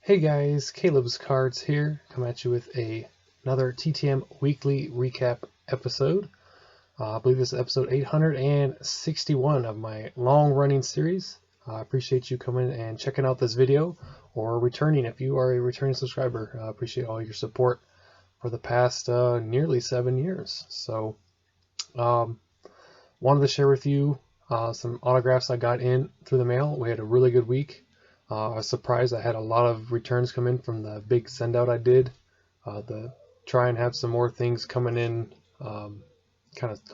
Hey guys, Caleb's Cards here, coming at you with another TTM weekly recap episode. I believe this is episode 861 of my long-running series. I appreciate you coming and checking out this video, or returning if you are a returning subscriber. I appreciate all your support for the past nearly 7 years. So, wanted to share with you some autographs I got in through the mail. We had a really good week. I was surprised I had a lot of returns come in from the big send out I did. Try and have some more things coming in. I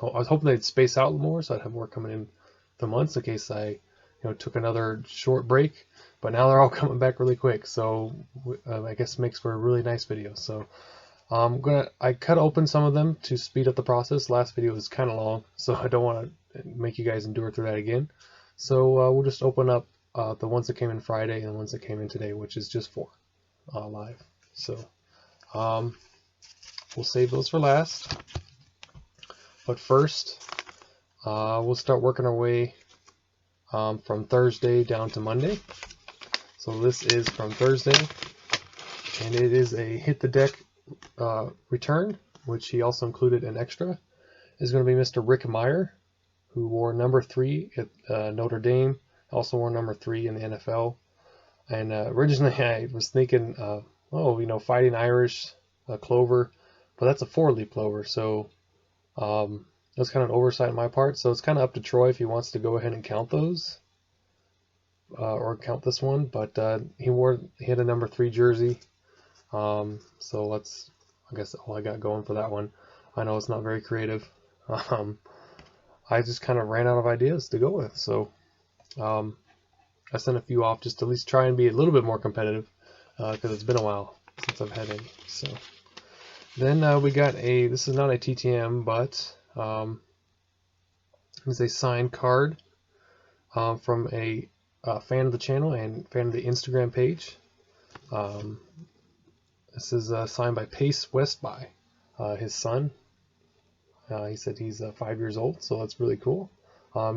was hoping they'd space out more so I'd have more coming in the months in case I took another short break. But now they're all coming back really quick, so I guess it makes for a really nice video. So I cut open some of them to speed up the process. Last video was kind of long, so I don't want to make you guys endure through that again. So we'll just open up the ones that came in Friday and the ones that came in today, which is just 4 live. So we'll save those for last. But first, we'll start working our way from Thursday down to Monday. So this is from Thursday, and it is a Hit the Deck return, which he also included an extra. Is going to be Mr. Rick Meyer, who wore number 3 at Notre Dame. Also wore number 3 in the NFL. And originally I was thinking, Fighting Irish clover, but that's a 4-leaf clover, so that's kind of an oversight on my part. So it's kind of up to Troy if he wants to go ahead and count those, or count this one. But he had a number 3 jersey, so that's, I guess, all I got going for that one. I know it's not very creative. I just kind of ran out of ideas to go with, so I sent a few off just to at least try and be a little bit more competitive, because it's been a while since I've had any. So then we got this is not a TTM, but it's a signed card from a fan of the channel and fan of the Instagram page. This is signed by Pace Westby, his son. He said he's 5 years old, so that's really cool.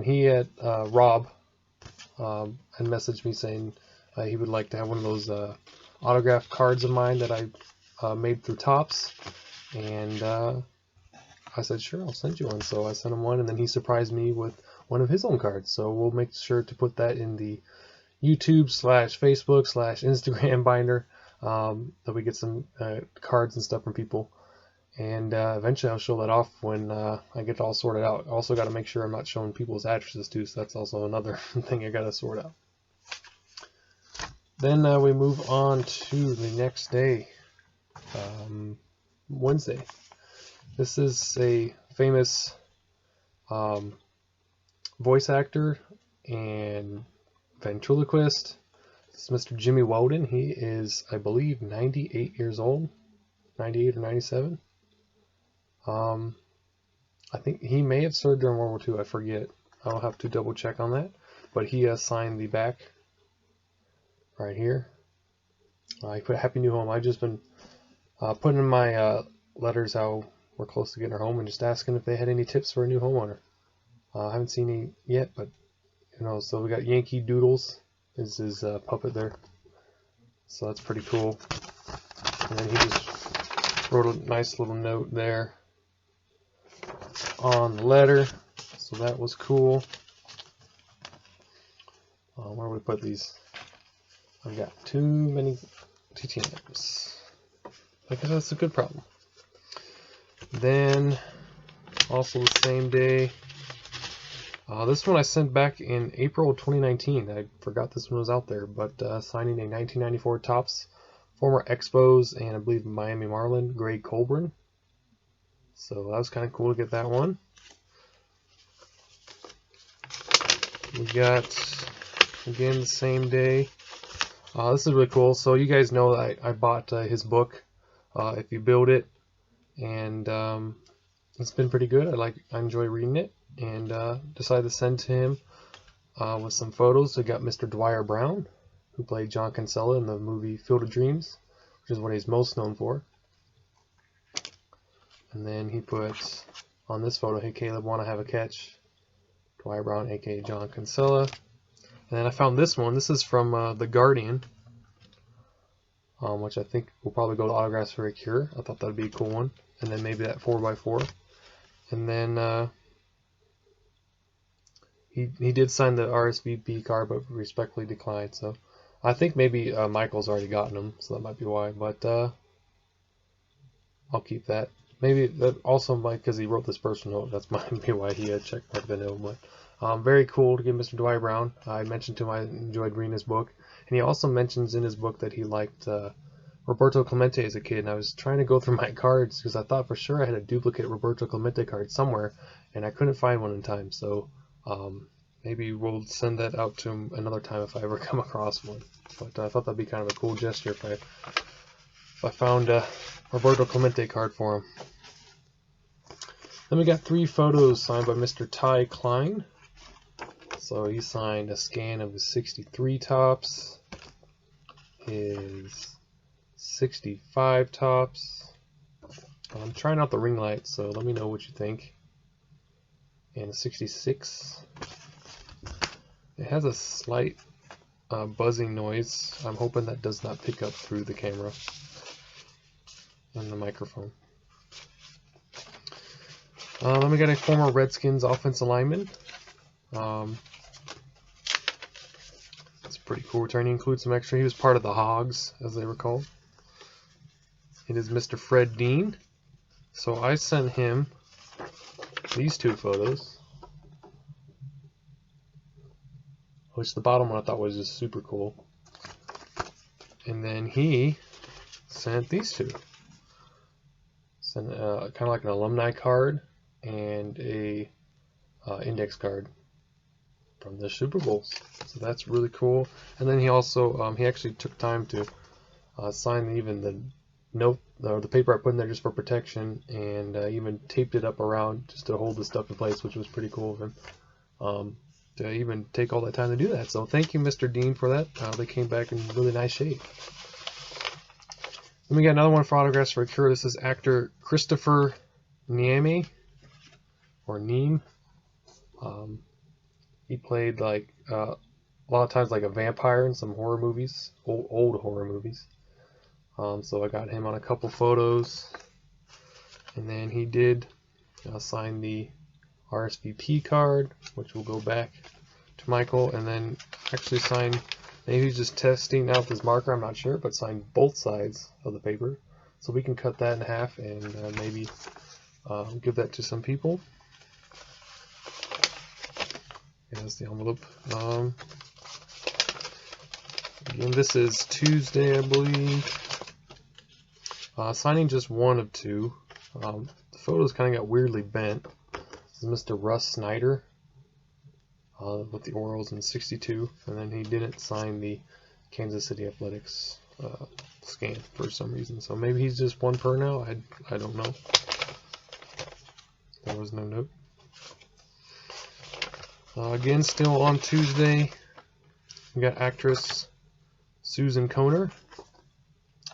He had Rob and messaged me saying he would like to have one of those autograph cards of mine that I made through Topps, and I said sure, I'll send you one. So I sent him one, and then he surprised me with one of his own cards. So we'll make sure to put that in the YouTube /Facebook /Instagram binder, that we get some cards and stuff from people. And eventually I'll show that off when I get it all sorted out. I also got to make sure I'm not showing people's addresses too, so that's also another thing I got to sort out. Then we move on to the next day, Wednesday. This is a famous voice actor and ventriloquist. This is Mr. Jimmy Walden. He is, I believe, 98 years old, 98 or 97. I think he may have served during World War II. I forget. I'll have to double check on that. But he has signed the back right here. He put Happy New Home. I've just been putting in my letters how we're close to getting our home and just asking if they had any tips for a new homeowner. I haven't seen any yet, but so we got Yankee Doodles is his puppet there. So that's pretty cool. And then he just wrote a nice little note there on the letter, so that was cool. Where do we put these? I've got too many TTMs. I guess that's a good problem. Then also the same day, this one I sent back in April of 2019. I forgot this one was out there, but signing a 1994 Topps former Expos and I believe Miami Marlin Greg Colburn. So that was kind of cool to get that one. We got, again, the same day. This is really cool. So you guys know that I bought his book, If You Build It, and it's been pretty good. I enjoy reading it, and decided to send to him with some photos. We got Mr. Dwight Brown, who played John Kinsella in the movie Field of Dreams, which is what he's most known for. And then he puts on this photo, "Hey Caleb, want to have a catch?" Dwight Brown, aka John Kinsella. And then I found this one. This is from The Guardian. which I think will probably go to Autographs for a Cure. I thought that would be a cool one. And then maybe that 4x4. And then he did sign the RSVP card, but respectfully declined. So I think maybe Michael's already gotten them, so that might be why. But I'll keep that. Maybe that also might, because he wrote this personal note. That's might be why he had checked marked the note. But very cool to give Mr. Dwight Brown. I mentioned to him I enjoyed reading his book, and he also mentions in his book that he liked Roberto Clemente as a kid. And I was trying to go through my cards because I thought for sure I had a duplicate Roberto Clemente card somewhere, and I couldn't find one in time. So maybe we'll send that out to him another time if I ever come across one. But I thought that'd be kind of a cool gesture if I found a Roberto Clemente card for him. Then we got 3 photos signed by Mr. Klein. So he signed a scan of his 63 tops, his 65 tops. I'm trying out the ring light, so let me know what you think. And a 66. It has a slight buzzing noise. I'm hoping that does not pick up through the camera and the microphone. Then we got a former Redskins offensive lineman. It's pretty cool return. He includes some extra. He was part of the Hogs, as they were called. It is Mr. Fred Dean. So I sent him these 2 photos, which the bottom one I thought was just super cool. And then he sent these 2. Sent kind of like an alumni card and a index card from the Super Bowls. So that's really cool. And then he also he actually took time to sign even the note or the paper I put in there just for protection, and even taped it up around just to hold the stuff in place, which was pretty cool of him. To even take all that time to do that. So thank you, Mr. Dean, for that. They came back in really nice shape. Then we got another one for Autographs for a Cure. This is actor Christopher Nieme, or Neem. He played like a lot of times like a vampire in some horror movies, old horror movies. So I got him on a couple photos, and then he did sign the RSVP card, which will go back to Michael, and then actually signed, maybe he's just testing out this marker, I'm not sure, but signed both sides of the paper. So we can cut that in half and maybe give that to some people. Here's the envelope. Again, this is Tuesday, I believe. Signing just 1 of 2. The photos kind of got weirdly bent. This is Mr. Russ Snyder with the Orioles in 62, and then he didn't sign the Kansas City Athletics scan for some reason. So maybe he's just 1 per now. I don't know. There was no note. Again, still on Tuesday, we got actress Susan Kohner.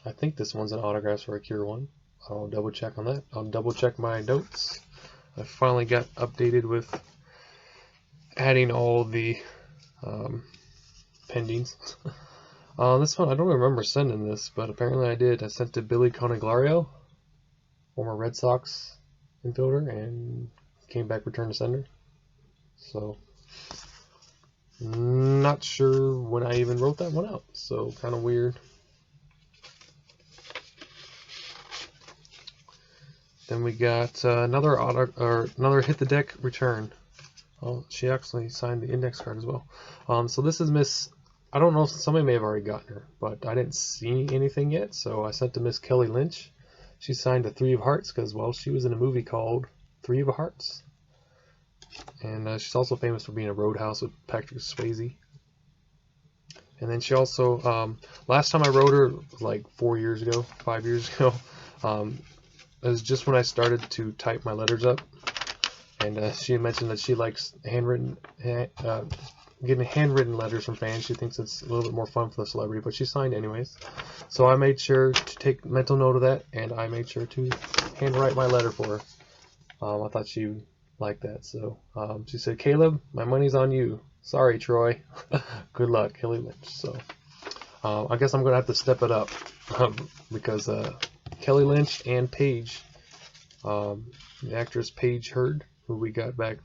I think this one's an Autographs for a Cure one. I'll double check on that. I'll double check my notes. I finally got updated with adding all the pendings. This one, I don't remember sending this, but apparently I did. I sent to Billy Conigliaro, former Red Sox infielder, and came back return to sender. So, not sure when I even wrote that one out, so kind of weird. Then we got another hit the deck return. Oh, she actually signed the index card as well. So this is Miss, I don't know, somebody may have already gotten her, but I didn't see anything yet, so I sent to Miss Kelly Lynch. She signed a 3 of Hearts because, well, she was in a movie called 3 of Hearts. And she's also famous for being a Roadhouse with Patrick Swayze. And then she also, last time I wrote her was like 5 years ago. It was just when I started to type my letters up. And she mentioned that she likes getting handwritten letters from fans. She thinks it's a little bit more fun for the celebrity, but she signed anyways. So I made sure to take mental note of that, and I made sure to handwrite my letter for her. I thought she would like that. So she said, "Caleb, my money's on you. Sorry, Troy." Good luck, Kelly Lynch. So I guess I'm gonna have to step it up because Kelly Lynch and Paige, the actress Paige Heard, who we got back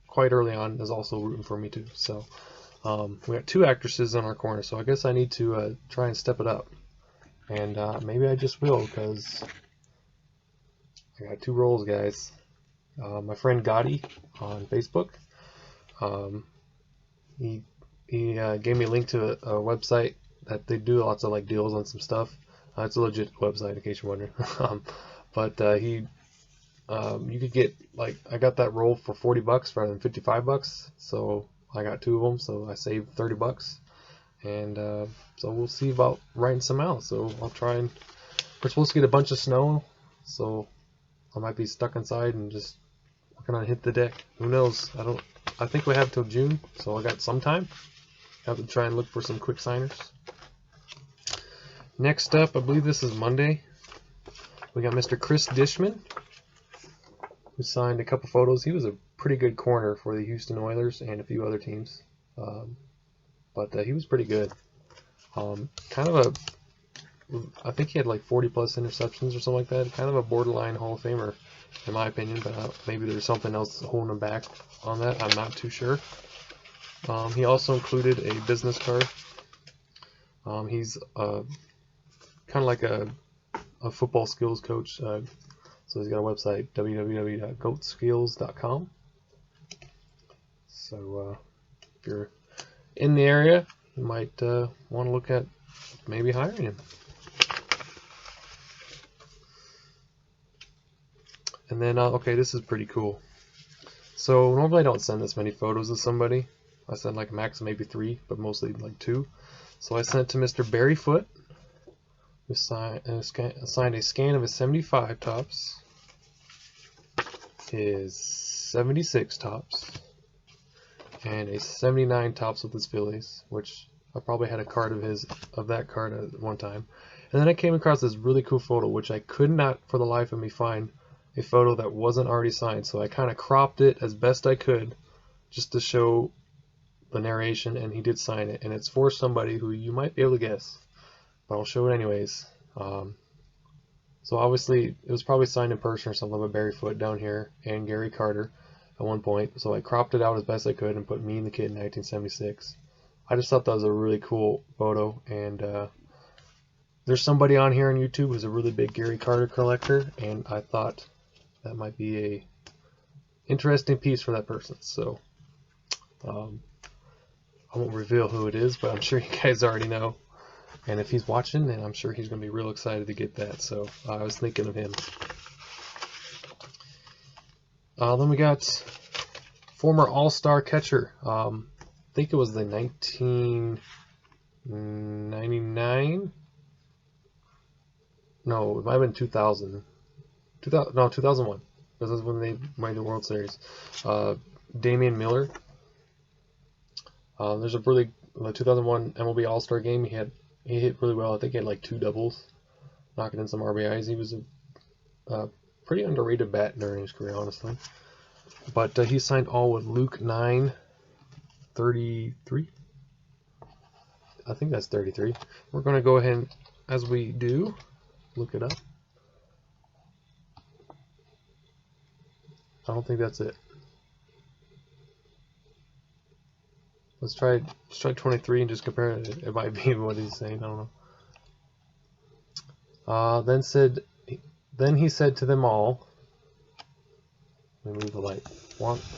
quite early on, is also rooting for me too. So we got 2 actresses in our corner, so I guess I need to try and step it up, and maybe I just will, because I got 2 roles, guys. My friend Gotti on Facebook, he gave me a link to a website that they do lots of like deals on some stuff. It's a legit website, in case you're wondering. But you could get, like, I got that roll for $40 rather than $55, so I got 2 of them, so I saved $30, and so we'll see about writing some out. So I'll try, and we're supposed to get a bunch of snow, so I might be stuck inside and just working on Hit the Deck. Who knows? I think we have till June, so I got some time. Have to try and look for some quick signers. Next up, I believe this is Monday. We got Mr. Chris Dishman, who signed a couple photos. He was a pretty good corner for the Houston Oilers and a few other teams, but he was pretty good. Kind of I think he had like 40+ interceptions or something like that. Kind of a borderline Hall of Famer, in my opinion, but maybe there's something else holding him back on that. I'm not too sure. He also included a business card. He's kind of like a football skills coach. So he's got a website, www.goatskills.com. So if you're in the area, you might want to look at maybe hiring him. And then, okay, this is pretty cool. So normally I don't send this many photos to somebody. I send like a max of maybe 3, but mostly like 2. So I sent to Mr. Barryfoot, who signed a scan of his 75 tops, his 76 tops, and a 79 tops with his Phillies, which I probably had a card of that card at one time. And then I came across this really cool photo, which I could not for the life of me find a photo that wasn't already signed. So I kind of cropped it as best I could just to show the narration, and he did sign it. And it's for somebody who you might be able to guess, but I'll show it anyways. So obviously it was probably signed in person or something by Barryfoot down here and Gary Carter at one point. So I cropped it out as best I could and put me and the kid in 1976. I just thought that was a really cool photo, and there's somebody on here on YouTube who's a really big Gary Carter collector, and I thought that might be a interesting piece for that person. So I won't reveal who it is, but I'm sure you guys already know. And if he's watching, then I'm sure he's going to be real excited to get that. So I was thinking of him. Then we got former All-Star catcher. I think it was the 1999. No, it might have been 2000. 2001. This is when they made the World Series. Damien Miller. There's the 2001 MLB All-Star game. He hit really well. I think he had like 2 doubles, knocking in some RBIs. He was a pretty underrated bat during his career, honestly. But he signed all with Luke 933. I think that's 33. We're going to go ahead and, as we do, look it up. I don't think that's it. Let's try 23 and just compare it. It might be what he's saying. I don't know. Then he said to them all, let me move the light.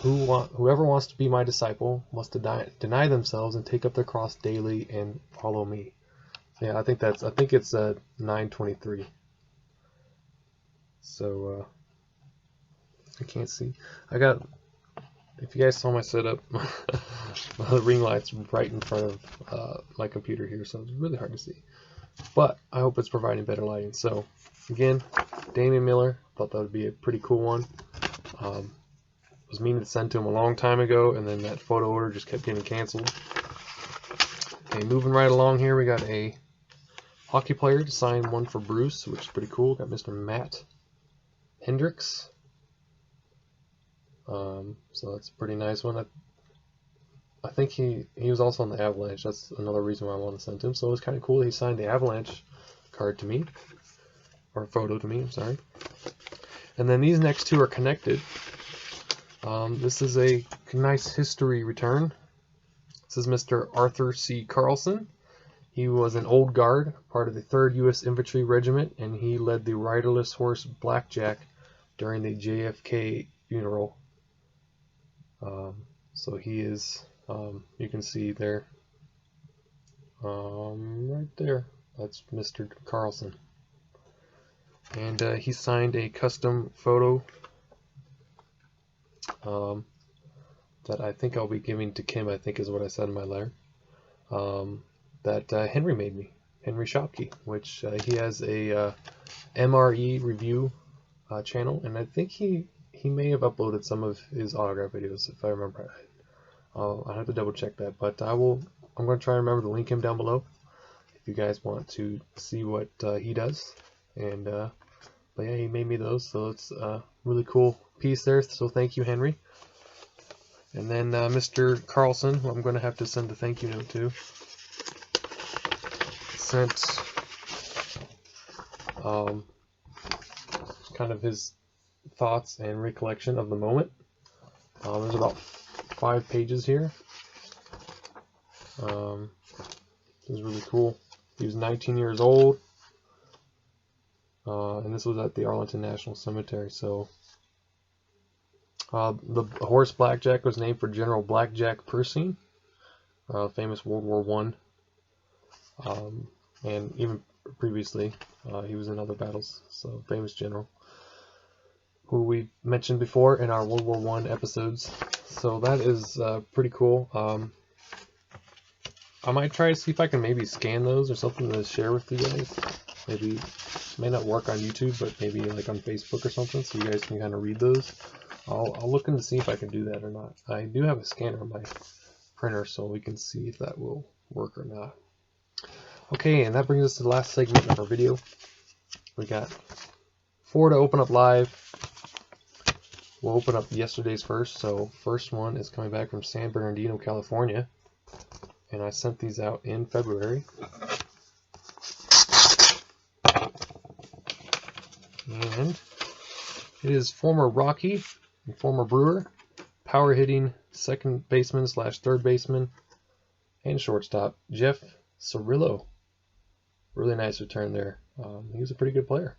Whoever wants to be my disciple must deny themselves and take up their cross daily and follow me. So yeah, I think it's 923. So I can't see. If you guys saw my setup, the ring light's right in front of my computer here, so it's really hard to see. But I hope it's providing better lighting. So again, Damien Miller, thought that would be a pretty cool one. Was meaning to send to him a long time ago, and then that photo order just kept getting canceled. Okay, moving right along here, we got a hockey player to sign one for Bruce, which is pretty cool. Got Mr. Matt Hendricks. So that's a pretty nice one. I think he was also on the Avalanche. That's another reason why I want to send to him. So it was kind of cool that he signed the Avalanche card to me, or photo to me. I'm sorry. And then these next two are connected. This is a nice history return. This is Mr. Arthur C. Carlson. He was an old guard, part of the 3rd U.S. Infantry Regiment, and he led the riderless horse Blackjack during the JFK funeral. So he is, you can see there, right there, that's Mr. Carlson. And he signed a custom photo that I think I'll be giving to Kim, I think is what I said in my letter, that Henry made me, Henry Shopke, which he has a MRE review channel, and I think he may have uploaded some of his autograph videos, if I remember right. I'll have to double check that, but I'm going to try and remember to link him down below if you guys want to see what he does. And but yeah, he made me those, so it's a really cool piece there, so thank you, Henry. And then Mr. Carlson, who I'm going to have to send a thank you note to, sent kind of his thoughts and recollection of the moment. There's about 5 pages here. This is really cool. He was 19 years old, and this was at the Arlington National Cemetery. So the horse Blackjack was named for General Blackjack Pershing, famous World War I, and even previously he was in other battles. So famous general who we mentioned before in our World War I episodes. So that is pretty cool. I might try to see if I can maybe scan those or something to share with you guys. Maybe it may not work on YouTube, but maybe like on Facebook or something, so you guys can kind of read those. I'll look into see if I can do that or not. I do have a scanner on my printer, so we can see if that will work or not. Okay, and that brings us to the last segment of our video. We got 4 to open up live. We'll open up yesterday's first. So first one is coming back from San Bernardino, California, and I sent these out in February. And it is former Rocky and former Brewer, power hitting second baseman / third baseman and shortstop Jeff Cirillo. Really nice return there. He was a pretty good player.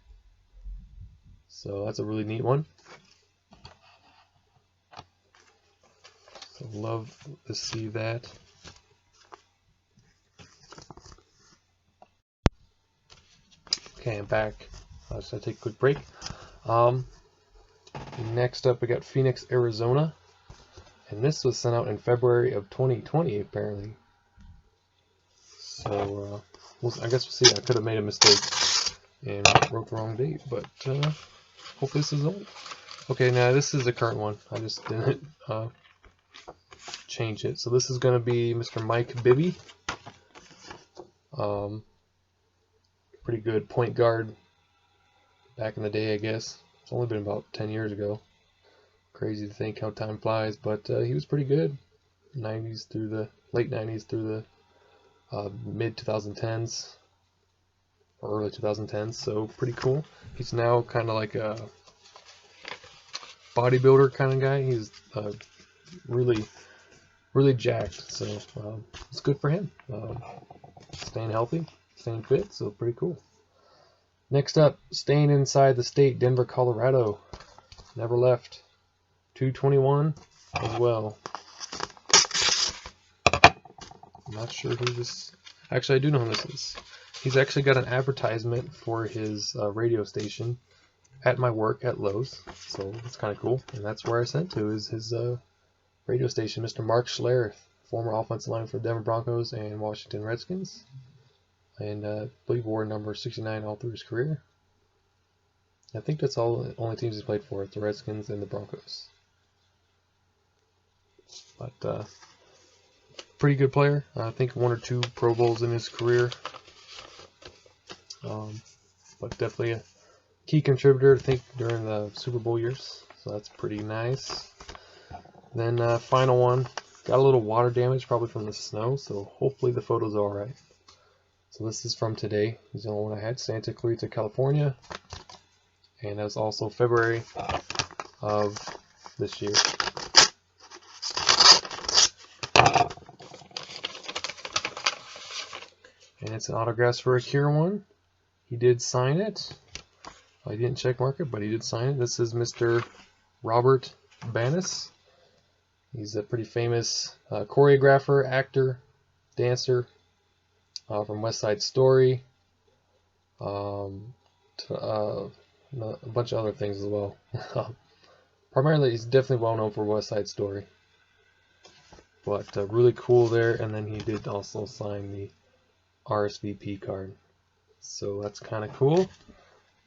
So that's a really neat one. So love to see that. Okay, I'm back. Just gonna take a quick break. Next up, we got Phoenix, Arizona, and this was sent out in February of 2020, apparently. So I guess we'll see. I could have made a mistake and wrote the wrong date, but hopefully this is old. Okay, now this is the current one. I just didn't change it. So this is going to be Mr. Mike Bibby. Pretty good point guard back in the day, I guess. It's only been about 10 years ago. Crazy to think how time flies, but he was pretty good. 90s through the late 90s through the mid 2010s or early 2010s, so pretty cool. He's now kind of like a bodybuilder kind of guy. He's really jacked, so it's good for him. Staying healthy, staying fit, so pretty cool. Next up, staying inside the state, Denver, Colorado. Never left. 221 as well. I'm not sure who this... Actually, I do know who this is. He's actually got an advertisement for his radio station at my work at Lowe's. So it's kind of cool. And that's where I sent to is his radio station, Mr. Mark Schlereth, former offensive lineman for the Denver Broncos and Washington Redskins. And I believe wore number 69 all through his career. I think that's all the only teams he's played for, the Redskins and the Broncos. But pretty good player. I think 1 or 2 Pro Bowls in his career. But definitely a key contributor, I think, during the Super Bowl years. So that's pretty nice. Then final one got a little water damage, probably from the snow, so hopefully the photos are alright. So this is from today. This is the only one I had, Santa Clarita, California. And that's also February of this year. And it's an autograph for a Cure one. He did sign it. I didn't check mark it, but he did sign it. This is Mr. Robert Bannis. He's a pretty famous choreographer, actor, dancer from West Side Story. A bunch of other things as well. Primarily, he's definitely well known for West Side Story. But really cool there. And then he did also sign the RSVP card. So that's kind of cool.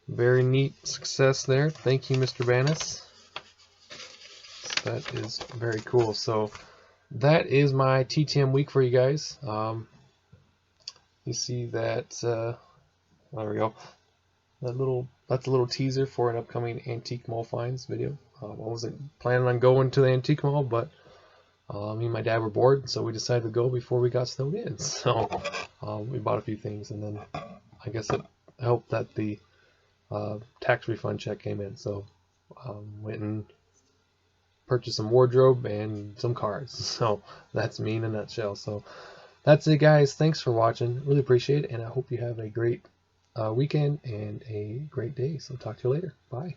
Very neat success there. Thank you, Mr. Bannis. That is very cool. So that is my TTM week for you guys. You see that there we go. That's a little teaser for an upcoming Antique Mall finds video. I wasn't planning on going to the Antique Mall, but me and my dad were bored, so we decided to go before we got snowed in. So we bought a few things, and then I guess it helped that the tax refund check came in. So went and purchased some wardrobe and some cards. So that's me in a nutshell. So that's it, guys. Thanks for watching. Really appreciate it, and I hope you have a great weekend and a great day. So talk to you later. Bye.